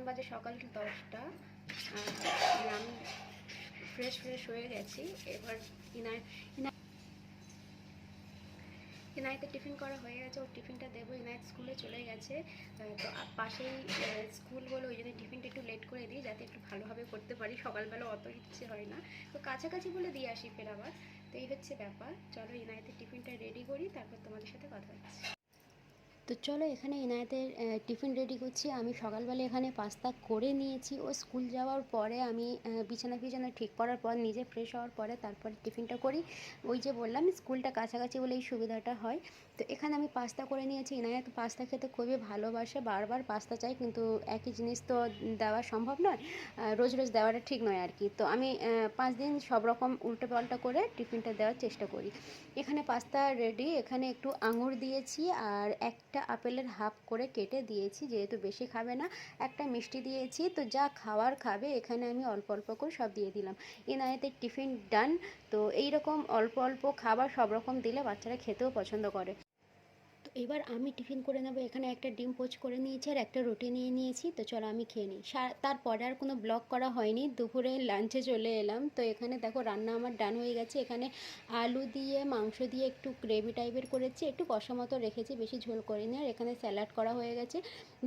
এখন বাজে সকাল 10টা। আমি ফ্রেশ হয়ে গেছি। এবার ইনায়েতের টিফিন করা হয়ে গেছে, ওর টিফিনটা দেবো। ইনায়েত স্কুলে চলে গেছে, তো পাশেই স্কুল বলে ওই জন্য টিফিনটা একটু লেট করে দিই, যাতে একটু ভালোভাবে করতে পারি। সকালবেলা অত ইচ্ছে হয় না, তো কাছাকাছি বলে দিয়ে আসি ফের আবার। তো এই হচ্ছে ব্যাপার। চলো ইনায়েতের টিফিনটা রেডি করি, তারপর তোমাদের সাথে কথা হচ্ছে। তো চলো এখানে ইনায়েতের টিফিন রেডি করছি। আমি সকালবেলা এখানে পাস্তা করে নিয়েছি। ও স্কুল যাওয়ার পরে আমি বিছানা ঠিক করার পর নিজে ফ্রেশ হওয়ার পরে তারপরে টিফিনটা করি। ওই যে বললাম স্কুলটা কাছাকাছি বলে এই সুবিধাটা হয়। তো এখানে আমি পাস্তা করে নিয়েছি। ইনায়েত পাস্তা খেতে খুবই ভালোবাসে, বারবার পাস্তা চাই, কিন্তু একই জিনিস তো দেওয়া সম্ভব নয়, রোজ রোজ দেওয়াটা ঠিক নয় আর কি। তো আমি 5 দিন সব রকম উল্টো পাল্টা করে টিফিনটা দেওয়ার চেষ্টা করি। এখানে পাস্তা রেডি। এখানে একটু আঙুর দিয়েছি আর একটা আপেলের হাফ করে কেটে দিয়েছি, যেহেতু বেশি খাবে না। একটা মিষ্টি দিয়েছি। তো যা খাওয়ার খাবে এখানে আমি অল্প অল্প করে সব দিয়ে দিলাম। ইনায়েতের টিফিন ডান। তো এইরকম অল্প অল্প খাবার সব রকম দিলে বাচ্চারা খেতেও পছন্দ করে। তো এবার আমি টিফিন করে নেবো। এখানে একটা ডিম পোচ করে নিয়েছি আর একটা রুটি নিয়ে নিয়েছি। তো চলো আমি খেয়ে নিই। তারপরে আর কোনো ব্লগ করা হয়নি। দুপুরে লাঞ্চে চলে এলাম। তো এখানে দেখো রান্না আমার ডান হয়ে গেছে। এখানে আলু দিয়ে মাংস দিয়ে একটু গ্রেভি টাইপের করেছি, একটু কষা মতো রেখেছি, বেশি ঝোল করিনি। আর এখানে স্যালাড করা হয়ে গেছে।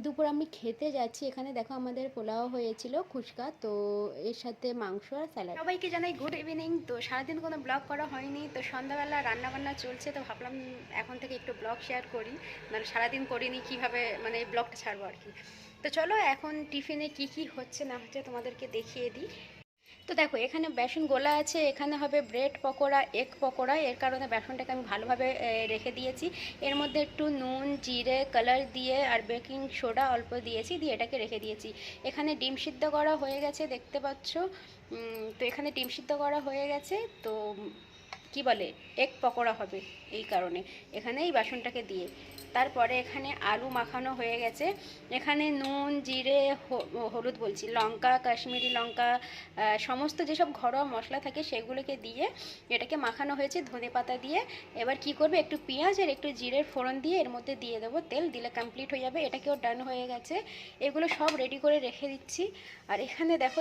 দুপুর আমি খেতে যাচ্ছি। এখানে দেখো আমাদের পোলাও হয়েছিল, ফুচকা, তো এর সাথে মাংস আর স্যালাড। সবাইকে জানাই গুড ইভিনিং। তো সারাদিন কোনো ব্লগ করা হয়নি, তো সন্ধ্যাবেলা রান্নাবান্না চলছে, তো ভাবলাম এখন থেকে একটু ব্লগ শেয়ার করি। মানে সারাদিন করিনি, কীভাবে মানে এই ব্লগটা ছাড়বো আর কি। তো চলো এখন টিফিনে কি কি হচ্ছে না হচ্ছে তোমাদেরকে দেখিয়ে দিই। তো দেখো এখানে বেসন গোলা আছে, এখানে হবে ব্রেড পকোড়া, এগ পকোড়া। এর কারণে বেসনটাকে আমি ভালোভাবে রেখে দিয়েছি। এর মধ্যে একটু নুন, জিরে, কালার দিয়ে আর বেকিং সোডা অল্প দিয়েছি, দিয়ে এটাকে রেখে দিয়েছি। এখানে ডিম সিদ্ধ করা হয়ে গেছে, দেখতে পাচ্ছ। তো এখানে ডিম সিদ্ধ করা হয়ে গেছে। তো কি বলে, এগ পকোড়া হবে, এই কারণে এখানে এই বাসনটাকে দিয়ে। তারপরে এখানে আলু মাখানো হয়ে গেছে। এখানে নুন, জিরে, হলুদ বলছি, লঙ্কা, কাশ্মীরি লঙ্কা, সমস্ত যেসব ঘরোয়া মশলা থাকে সেগুলোকে দিয়ে এটাকে মাখানো হয়েছে ধনেপাতা দিয়ে। এবার কি করবে, একটু পেঁয়াজ আর একটু জিরের ফোড়ন দিয়ে এর মধ্যে দিয়ে দেবো তেল, দিলে কমপ্লিট হয়ে যাবে। এটাকেও ডান হয়ে গেছে। এগুলো সব রেডি করে রেখে দিচ্ছি। আর এখানে দেখো,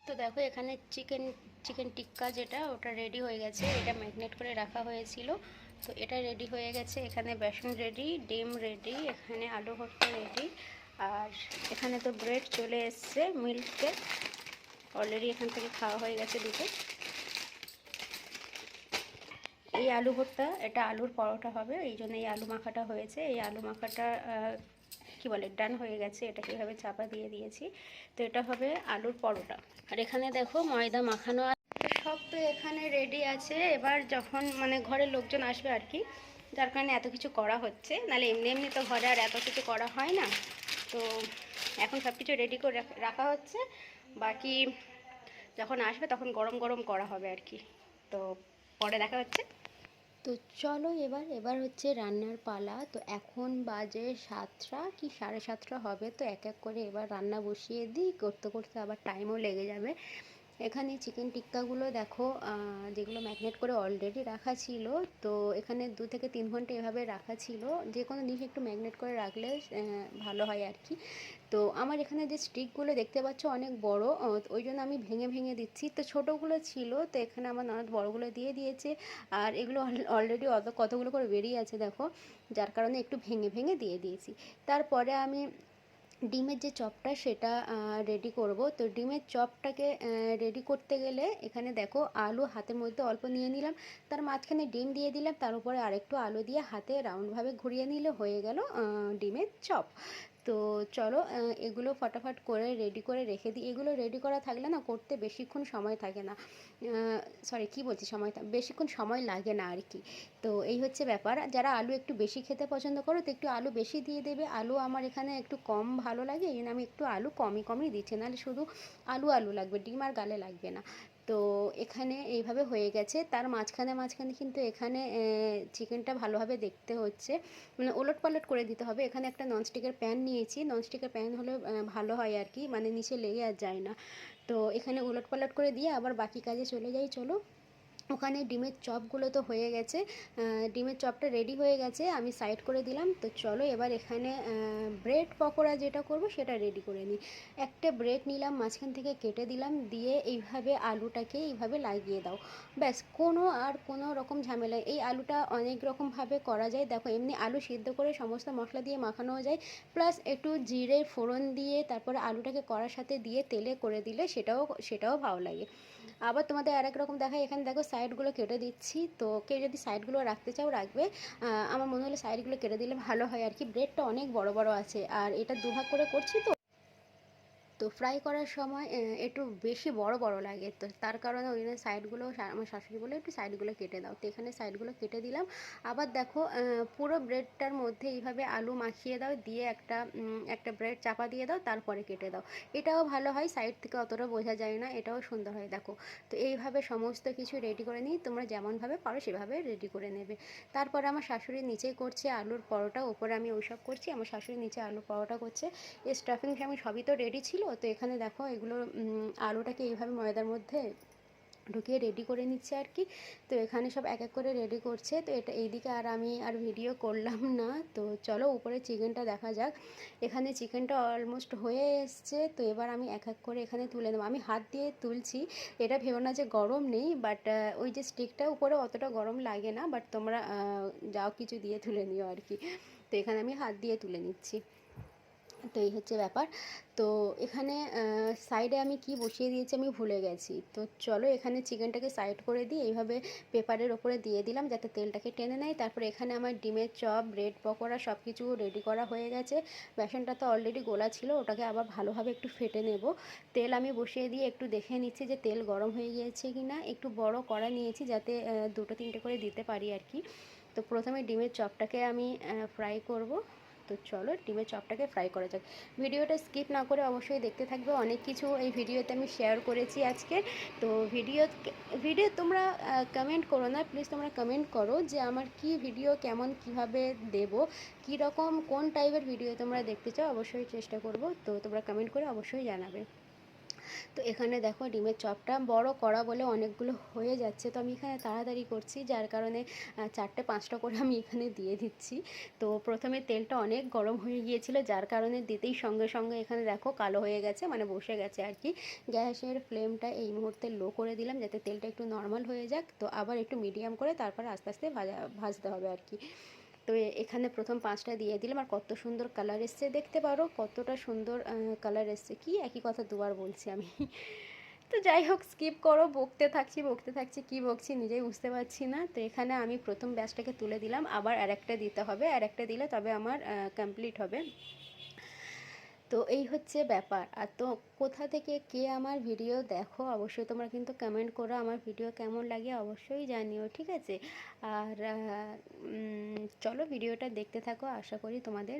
তো দেখো এখানে চিকেন টিক্কা যেটা, ওটা রেডি হয়ে গেছে। এটা ম্যারিনেট করে রাখা হয়েছিল, তো এটা রেডি হয়ে গেছে। এখানে বেসন রেডি, ডিম রেডি, এখানে আলু ভর্তা রেডি। আর এখানে তো ব্রেড চলে এসছে, মিল্ক কেক অলরেডি এখান থেকে খাওয়া হয়ে গেছে দুটো। এই আলু ভর্তা, এটা আলুর পরোটা হবে, এই জন্য এই আলু মাখাটা হয়েছে। এই আলু মাখাটা কি বলে ডান হয়ে গেছে। এটা কীভাবে চাপা দিয়ে দিয়েছি। তো এটা হবে আলুর পরোটা। আর এখানে দেখো ময়দা মাখানো সব তো এখানে রেডি আছে। এবার যখন মানে ঘরের লোকজন আসবে আর কি, যার কারণে এত কিছু করা হচ্ছে, নাহলে এমনি এমনি তো ঘরে আর এত কিছু করা হয় না। তো এখন সব কিছু রেডি করে রাখা হচ্ছে। বাকি যখন আসবে তখন গরম গরম করা হবে আর কি। তো পরে দেখা হচ্ছে। তো চলো এবার হচ্ছে রান্নার পালা। তো এখন বাজে 7টা কি 7:30 হবে। তো এক এক করে এবার রান্না বসিয়ে দিই, করতে করতে আবার টাইমও লেগে যাবে। এখানে চিকেন টিক্কাগুলো দেখো, যেগুলো ম্যারিনেট করে অলরেডি রাখা ছিল। তো এখানে 2 থেকে 3 ঘন্টা এভাবে রাখা ছিল। যে কোনো জিনিস একটু ম্যারিনেট করে রাখলে ভালো হয় আর কি। তো আমার এখানে যে স্টিকগুলো দেখতে পাচ্ছ অনেক বড়, ওই জন্য আমি ভেঙে ভেঙে দিচ্ছি। তো ছোটোগুলো ছিল, তো এখানে আমার ননদ বড়গুলো দিয়ে দিয়েছে। আর এগুলো অলরেডি কতগুলো করে বেরিয়ে আছে দেখো, যার কারণে একটু ভেঙে ভেঙে দিয়ে দিয়েছি। তারপরে আমি ডিমের যে চপটা সেটা রেডি করব। তো ডিমের চপটাকে রেডি করতে গেলে এখানে দেখো আলু হাতের মধ্যে অল্প নিয়ে নিলাম, তার মাঝখানে ডিম দিয়ে দিলাম, তার উপরে আরেকটু আলু দিয়ে হাতে রাউন্ডভাবে ঘুরিয়ে নিলে হয়ে গেল ডিমের চপ। তো চলো এগুলো ফটাফট করে রেডি করে রেখে দিই। এগুলো রেডি করা থাকলে না করতে বেশিক্ষণ সময় থাকে না, সরি কী বলছি, বেশিক্ষণ সময় লাগে না আর কি। তো এই হচ্ছে ব্যাপার। যারা আলু একটু বেশি খেতে পছন্দ করো তো একটু আলু বেশি দিয়ে দেবে। আলু আমার এখানে একটু কম ভালো লাগে, এই জন্য আমি একটু আলু কমই দিচ্ছি, নাহলে শুধু আলু আলু লাগবে, ডিম আর গালে লাগবে না। তো এখানে এইভাবে হয়ে গেছে। তার মাঝখানে মাঝখানে কিন্তু এখানে চিকেনটা ভালোভাবে দেখতে হচ্ছে, মানে ওলট পালট করে দিতে হবে। এখানে একটা ননস্টিকের প্যান নিয়েছি, ননস্টিকের প্যান হলে ভালো হয় আর কি, মানে নিচে লেগে আর যায় না। তো এখানে ওলট পালট করে দিয়ে আবার বাকি কাজে চলে যাই, চলো। ওখানে ডিমের চপগুলো তো হয়ে গেছে, ডিমের চপটা রেডি হয়ে গেছে, আমি সাইড করে দিলাম। তো চলো এবার এখানে ব্রেড পকোড়া যেটা করব সেটা রেডি করে নিই। একটা ব্রেড নিলাম, মাঝখান থেকে কেটে দিলাম, দিয়ে এইভাবে আলুটাকে এইভাবে লাগিয়ে দাও, ব্যাস। কোনো রকম ঝামেলা, এই আলুটা অনেক রকমভাবে করা যায়। দেখো, এমনি আলু সিদ্ধ করে সমস্ত মশলা দিয়ে মাখানোও যায়, প্লাস একটু জিরে ফোড়ন দিয়ে তারপরে আলুটাকে কড়ার সাথে দিয়ে তেলে করে দিলে সেটাও ভালো লাগে। আবার তোমাদের আরেক রকম দেখায়, এখানে দেখো সাইডগুলো কেটে দিচ্ছি। তো কেউ যদি সাইডগুলো রাখতে চাও রাখবে, আমার মনে হলো সাইডগুলো কেটে দিলে ভালো হয় আর কি। ব্রেডটা অনেক বড় বড় আছে, আর এটা দুভাগ করে করছি তো ফ্রাই করার সময় একটু বেশি বড় বড় লাগে, তো তার কারণে ওই জন্য সাইডগুলো আমার শাশুড়ি বলে একটু সাইডগুলো কেটে দাও। তো এখানে সাইডগুলো কেটে দিলাম। আবার দেখো, পুরো ব্রেডটার মধ্যে এইভাবে আলু মাখিয়ে দাও, দিয়ে একটা ব্রেড চাপা দিয়ে দাও, তারপরে কেটে দাও। এটাও ভালো হয়, সাইড থেকে অতটা বোঝা যায় না, এটাও সুন্দর হয়। দেখো, তো এইভাবে সমস্ত কিছু রেডি করে নিই, তোমরা যেমনভাবে পারো সেভাবে রেডি করে নেবে। তারপরে আমার শাশুড়ি নিচেই করছে আলুর পরোটা, ওপরে আমি ওইসব করছি, আমার শাশুড়ি নিচে আলুর পরোটা করছে। স্টাফিং আমি সবই তো রেডি ছিল। তো এখানে দেখো এগুলো আলুটাকে এইভাবে ময়দার মধ্যে ঢুকিয়ে রেডি করে নিচ্ছে আর কি। তো এখানে সব এক এক করে রেডি করছে। তো এটা এইদিকে আমি আর ভিডিও করলাম না। তো চলো উপরে চিকেনটা দেখা যাক। এখানে চিকেনটা অলমোস্ট হয়ে এসছে। তো এবার আমি এক এক করে এখানে তুলে নেবো, আমি হাত দিয়ে তুলছি। এটা ভেবো না যে গরম নেই, বাট ওই যে স্টিকটা উপরে অতটা গরম লাগে না, বাট তোমরা যাও কিছু দিয়ে তুলে নিও আর কি। তো এখানে আমি হাত দিয়ে তুলে নিচ্ছি। তো এই হচ্ছে ব্যাপার। তো এখানে সাইডে আমি কি বসিয়ে দিয়েছি আমি ভুলে গেছি। তো চলো এখানে চিকেনটাকে সাইড করে দিই, এইভাবে পেপারের ওপরে দিয়ে দিলাম যাতে তেলটাকে টেনে নেয়। তারপরে এখানে আমার ডিমের চপ, ব্রেড পকোড়া সব কিছু রেডি করা হয়ে গেছে। বেসনটা তো অলরেডি গোলা ছিল, ওটাকে আবার ভালোভাবে একটু ফেটে নেব। তেল আমি বসিয়ে দিয়ে একটু দেখে নিচ্ছি যে তেল গরম হয়ে গিয়েছে কি না। একটু বড় কড়া নিয়েছি যাতে দুটো তিনটে করে দিতে পারি আর কি। তো প্রথমে ডিমের চপটাকে আমি ফ্রাই করব। তো চলো ডিমের চপটাকে ফ্রাই করা যাক। ভিডিওটা স্কিপ না করে অবশ্যই দেখতে থাকবে, অনেক কিছু এই ভিডিওতে আমি শেয়ার করেছি আজকে। তো ভিডিও তোমরা কমেন্ট করো না প্লিজ, তোমরা কমেন্ট করো যে আমার কি ভিডিও কেমন কিভাবে দেব, কী রকম কোন টাইপের ভিডিও তোমরা দেখতে চাও, অবশ্যই চেষ্টা করব। তো তোমরা কমেন্ট করে অবশ্যই জানাবে। তো এখানে দেখো ডিমের চপটা বড় কড়া বলে অনেকগুলো হয়ে যাচ্ছে, তো আমি এখানে তাড়াতাড়ি করছি যার কারণে 4-5টা করে আমি এখানে দিয়ে দিচ্ছি। তো প্রথমে তেলটা অনেক গরম হয়ে গিয়েছিল যার কারণে দিতেই সঙ্গে সঙ্গে এখানে দেখো কালো হয়ে গেছে, মানে বসে গেছে আর কি। গ্যাসের ফ্লেমটা এই মুহূর্তে লো করে দিলাম যাতে তেলটা একটু নর্মাল হয়ে যাক। তো আবার একটু মিডিয়াম করে তারপরে আস্তে আস্তে ভাজতে হবে আর কি। তো এখানে প্রথম 5টা দিয়ে দিলাম, আর কত সুন্দর কালার এসছে দেখতে পারো, কতটা সুন্দর কালার এসছে। কি একই কথা দুবার বলছি আমি। তো যাই হোক, স্কিপ করো, বকতে থাকছি কি বকছি নিজেই বুঝতে পারছি না। তো এখানে আমি প্রথম ব্যাচটাকে তুলে দিলাম, আবার আরেকটা দিতে হবে, আরেকটা দিলে তবে আমার কমপ্লিট হবে। তো এই হচ্ছে ব্যাপার। আর তো কোথা থেকে কে আমার ভিডিও দেখো অবশ্যই তোমরা কিন্তু কমেন্ট করো, আমার ভিডিও কেমন লাগে অবশ্যই জানিও, ঠিক আছে। আর চলো ভিডিওটা দেখতে থাকো, আশা করি তোমাদের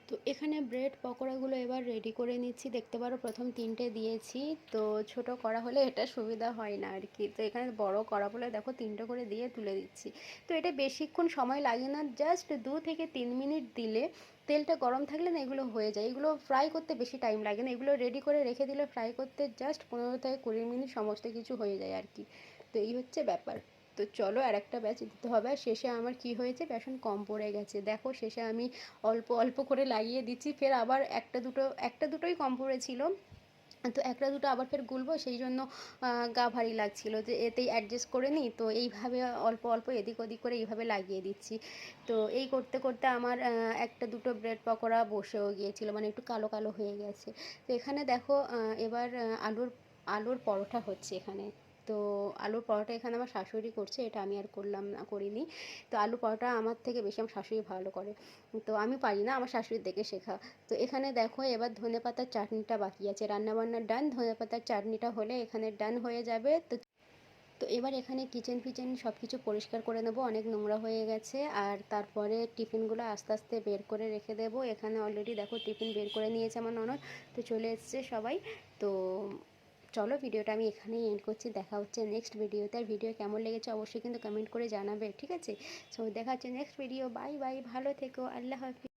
তো এখানে ব্রেড পকোড়াগুলো এবার রেডি করে নিচ্ছি, দেখতে পারো প্রথম 3টে দিয়েছি। তো ছোট কড়া হলে এটা সুবিধা হয় না আর কি, তো এখানে বড় কড়া বলে দেখো 3টে করে দিয়ে তুলে দিচ্ছি। তো এটা বেশিক্ষণ সময় লাগে না, জাস্ট 2 থেকে 3 মিনিট দিলে তেলটা গরম থাকলে না এগুলো হয়ে যায়। এগুলো ফ্রাই করতে বেশি টাইম লাগে না, এগুলো রেডি করে রেখে দিলে ফ্রাই করতে জাস্ট 15 থেকে 20 মিনিট সমস্ত কিছু হয়ে যায় আর কি। তো এই হচ্ছে ব্যাপার। তো চলো আর একটা ব্যাচ দিতে হবে। আর শেষে আমার কি হয়েছে, বেসন কম পড়ে গেছে, দেখো শেষে আমি অল্প অল্প করে লাগিয়ে দিচ্ছি, ফের আবার একটা দুটোই কম পড়েছিল। তো একটা দুটো আবার ফের গুলবো, সেই জন্য গা ভারী লাগছিল যে এতেই অ্যাডজাস্ট করে নিই। তো এইভাবে অল্প অল্প এদিক ওদিক করে এইভাবে লাগিয়ে দিচ্ছি। তো এই করতে করতে আমার একটা দুটো ব্রেড পকোড়া বসেও গিয়েছিল, মানে একটু কালো কালো হয়ে গেছে। তো এখানে দেখো এবার আলুর পরোটা হচ্ছে এখানে। তো আলুর পরোটা এখানে আমার শাশুড়ি করছে, এটা আমি আর করিনি। তো আলু পরোটা আমার থেকে বেশি আমার শাশুড়ি ভালো করে, তো আমি পারি না, আমার শাশুড়ির দেখে শেখা। তো এখানে দেখো এবার ধনেপাতার চাটনিটা বাকি আছে, রান্নাবান্না ডান, ধনেপাতার চাটনিটা হলে এখানে ডান হয়ে যাবে। তো তো এবার এখানে কিচেন ফিচেন সব কিছু পরিষ্কার করে নেবো, অনেক নোংরা হয়ে গেছে। আর তারপরে টিফিনগুলো আস্তে আস্তে বের করে রেখে দেবো। এখানে অলরেডি দেখো টিফিন বের করে নিয়েছে আমার ননদ, তো চলে এসছে সবাই। তো চলো ভিডিওটা আমি এখানেই এন্ড করছি, দেখা হচ্ছে নেক্সট ভিডিওতে। আর ভিডিও কেমন লেগেছে অবশ্যই কিন্তু কমেন্ট করে জানাবে, ঠিক আছে? সো দেখা হচ্ছে নেক্সট ভিডিও, বাই বাই, ভালো থেকো, আল্লাহ হাফিজ।